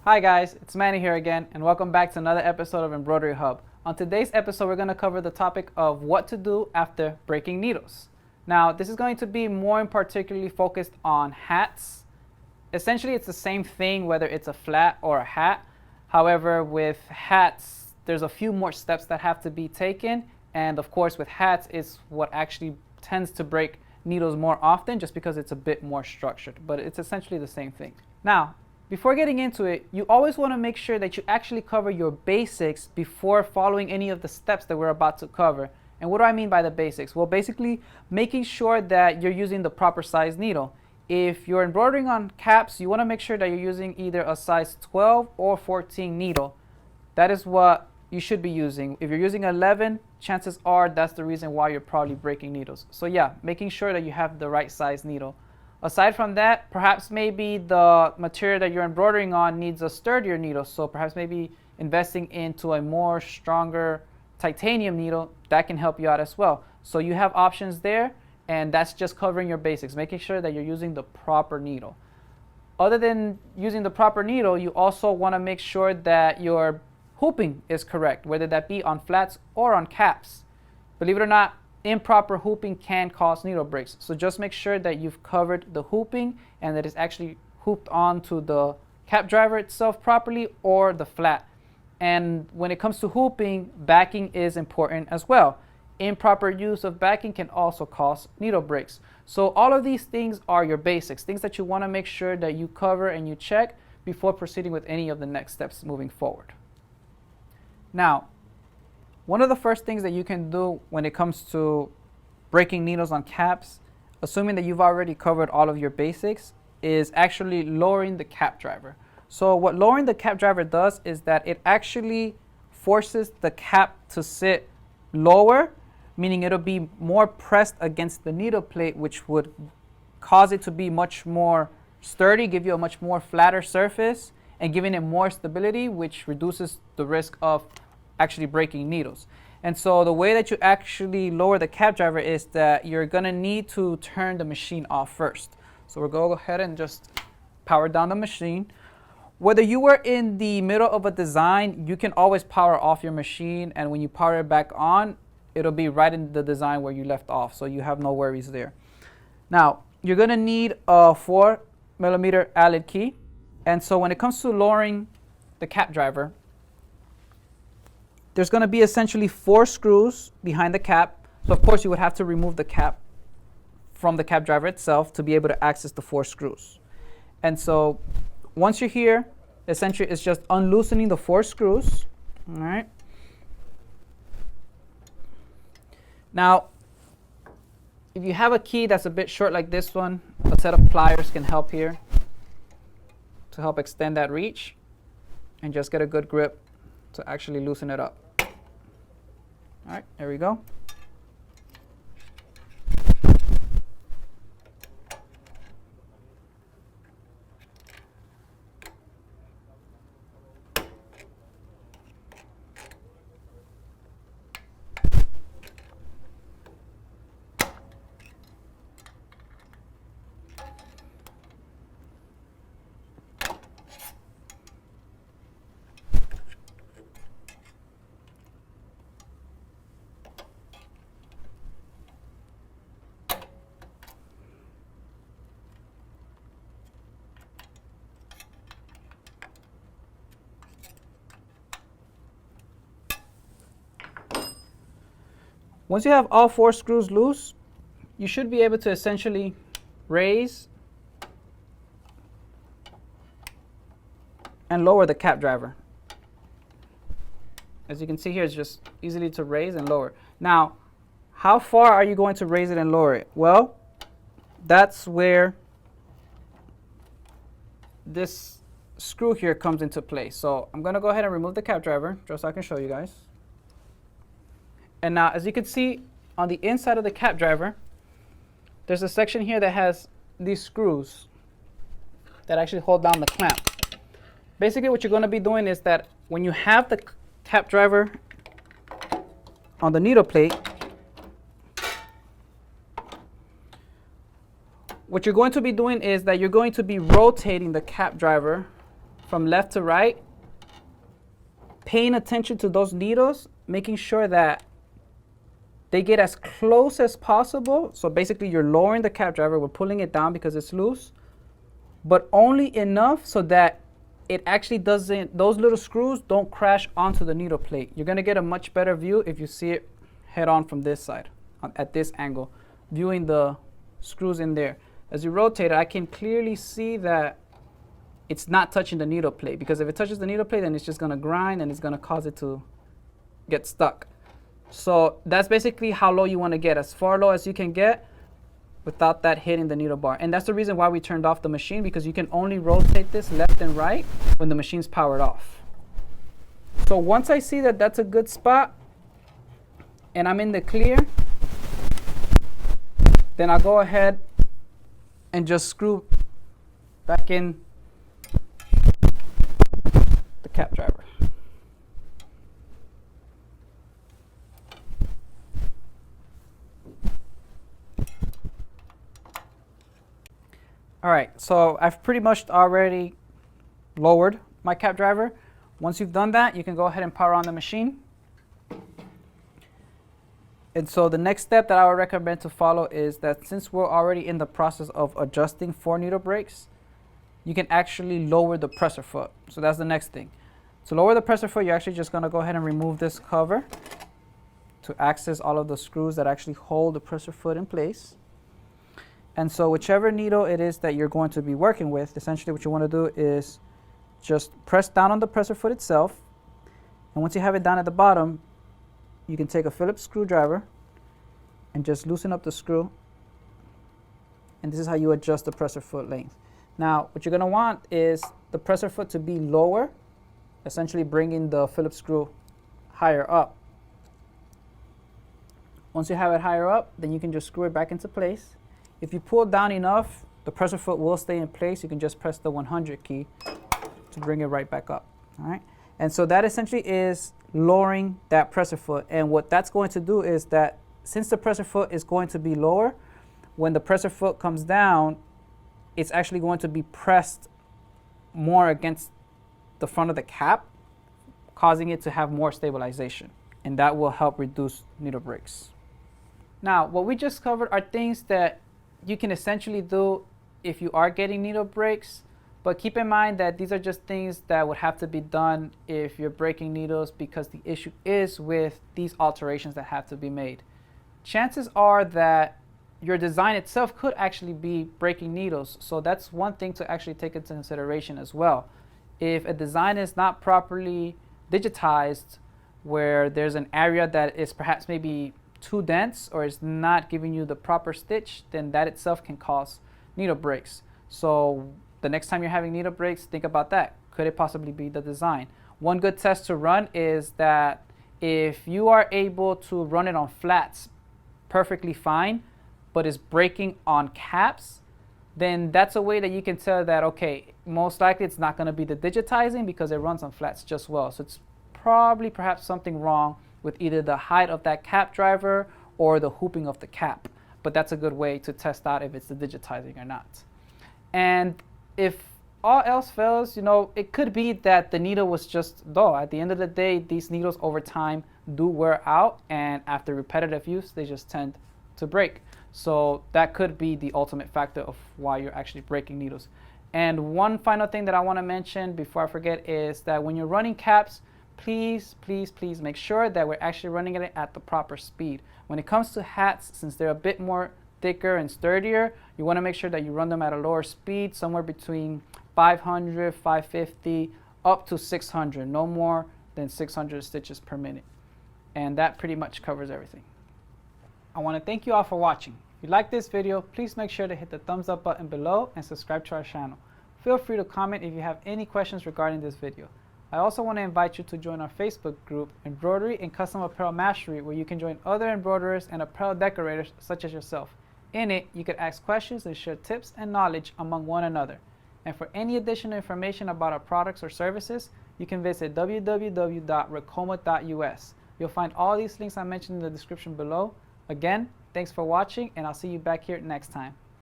Hi guys, it's Manny here again, and welcome back to another episode of Embroidery Hub. On today's episode, we're going to cover the topic of what to do after breaking needles. Now, this is going to be more particularly focused on hats. Essentially, it's the same thing whether it's a flat or a hat. However, with hats, there's a few more steps that have to be taken, and of course, with hats, it's what actually tends to break needles more often just because it's a bit more structured, but it's essentially the same thing. Now, before getting into it, you always want to make sure that you actually cover your basics before following any of the steps that we're about to cover. And what do I mean by the basics? Well, basically making sure that you're using the proper size needle. If you're embroidering on caps, you want to make sure that you're using either a size 12 or 14 needle. That is what you should be using. If you're using 11, chances are that's the reason why you're probably breaking needles. So yeah, making sure that you have the right size needle. Aside from that, perhaps maybe the material that you're embroidering on needs a sturdier needle. So perhaps maybe investing into a more stronger titanium needle, that can help you out as well. So you have options there, and that's just covering your basics, making sure that you're using the proper needle. Other than using the proper needle, you also want to make sure that your hooping is correct, whether that be on flats or on caps. Believe it or not, improper hooping can cause needle breaks. So just make sure that you've covered the hooping and that it's actually hooped onto the cap driver itself properly or the flat. And when it comes to hooping, backing is important as well. Improper use of backing can also cause needle breaks. So all of these things are your basics, things that you want to make sure that you cover and you check before proceeding with any of the next steps moving forward. Now, one of the first things that you can do when it comes to breaking needles on caps, assuming that you've already covered all of your basics, is actually lowering the cap driver. So what lowering the cap driver does is that it actually forces the cap to sit lower, meaning it'll be more pressed against the needle plate, which would cause it to be much more sturdy, give you a much more flatter surface, and giving it more stability, which reduces the risk of actually breaking needles. And so the way that you actually lower the cap driver is that you're gonna need to turn the machine off first. So we'll go ahead and just power down the machine. Whether you were in the middle of a design, you can always power off your machine, and when you power it back on, it'll be right in the design where you left off, so you have no worries there. Now, you're gonna need a 4mm Allen key, and so when it comes to lowering the cap driver, there's going to be essentially 4 screws behind the cap. So of course you would have to remove the cap from the cap driver itself to be able to access the 4 screws. And so once you're here, essentially it's just unloosening the 4 screws. All right. Now, if you have a key that's a bit short like this one, a set of pliers can help here to help extend that reach and just get a good grip to actually loosen it up. All right, there we go. Once you have all 4 screws loose, you should be able to essentially raise and lower the cap driver. As you can see here, it's just easily to raise and lower. Now, how far are you going to raise it and lower it? Well, that's where this screw here comes into play. So I'm going to go ahead and remove the cap driver just so I can show you guys. And now, as you can see, on the inside of the cap driver, there's a section here that has these screws that actually hold down the clamp. Basically, what you're going to be doing is that when you have the cap driver on the needle plate, what you're going to be doing is that you're going to be rotating the cap driver from left to right, paying attention to those needles, making sure that they get as close as possible. So basically you're lowering the cap driver, we're pulling it down because it's loose, but only enough so that it actually doesn't, those little screws don't crash onto the needle plate. You're gonna get a much better view if you see it head on from this side, at this angle, viewing the screws in there. As you rotate it, I can clearly see that it's not touching the needle plate, because if it touches the needle plate, then it's just gonna grind and it's gonna cause it to get stuck. So that's basically how low you wanna get, as far low as you can get without that hitting the needle bar. And that's the reason why we turned off the machine, because you can only rotate this left and right when the machine's powered off. So once I see that that's a good spot and I'm in the clear, then I'll go ahead and just screw back in the cap driver. All right, so I've pretty much already lowered my cap driver. Once you've done that, you can go ahead and power on the machine. And so the next step that I would recommend to follow is that since we're already in the process of adjusting 4 needle brakes, you can actually lower the presser foot. So that's the next thing. To lower the presser foot, you're actually just gonna go ahead and remove this cover to access all of the screws that actually hold the presser foot in place. And so whichever needle it is that you're going to be working with, essentially what you want to do is just press down on the presser foot itself. And once you have it down at the bottom, you can take a Phillips screwdriver and just loosen up the screw. And this is how you adjust the presser foot length. Now, what you're going to want is the presser foot to be lower, essentially bringing the Phillips screw higher up. Once you have it higher up, then you can just screw it back into place. If you pull down enough, the presser foot will stay in place. You can just press the 100 key to bring it right back up. All right. And so that essentially is lowering that presser foot. And what that's going to do is that since the presser foot is going to be lower, when the presser foot comes down, it's actually going to be pressed more against the front of the cap, causing it to have more stabilization. And that will help reduce needle breaks. Now, what we just covered are things that you can essentially do if you are getting needle breaks, but keep in mind that these are just things that would have to be done if you're breaking needles, because the issue is with these alterations that have to be made. Chances are that your design itself could actually be breaking needles, so that's one thing to actually take into consideration as well. If a design is not properly digitized, where there's an area that is perhaps maybe too dense or is not giving you the proper stitch, then that itself can cause needle breaks. So the next time you're having needle breaks, think about that. Could it possibly be the design? One good test to run is that if you are able to run it on flats perfectly fine, but is breaking on caps, then that's a way that you can tell that, okay, most likely it's not going to be the digitizing because it runs on flats just well. So it's probably perhaps something wrong with either the height of that cap driver or the hooping of the cap. But that's a good way to test out if it's the digitizing or not. And if all else fails, you know, it could be that the needle was just dull. At the end of the day, these needles over time do wear out, and after repetitive use, they just tend to break. So that could be the ultimate factor of why you're actually breaking needles. And one final thing that I want to mention before I forget is that when you're running caps, please make sure that we're actually running it at the proper speed. When it comes to hats, since they're a bit more thicker and sturdier, you want to make sure that you run them at a lower speed, somewhere between 500, 550, up to 600, no more than 600 stitches per minute. And that pretty much covers everything. I want to thank you all for watching. If you like this video, please make sure to hit the thumbs up button below and subscribe to our channel. Feel free to comment if you have any questions regarding this video. I also want to invite you to join our Facebook group, Embroidery and Custom Apparel Mastery, where you can join other embroiderers and apparel decorators such as yourself. In it, you can ask questions and share tips and knowledge among one another. And for any additional information about our products or services, you can visit www.ricoma.us. You'll find all these links I mentioned in the description below. Again, thanks for watching, and I'll see you back here next time.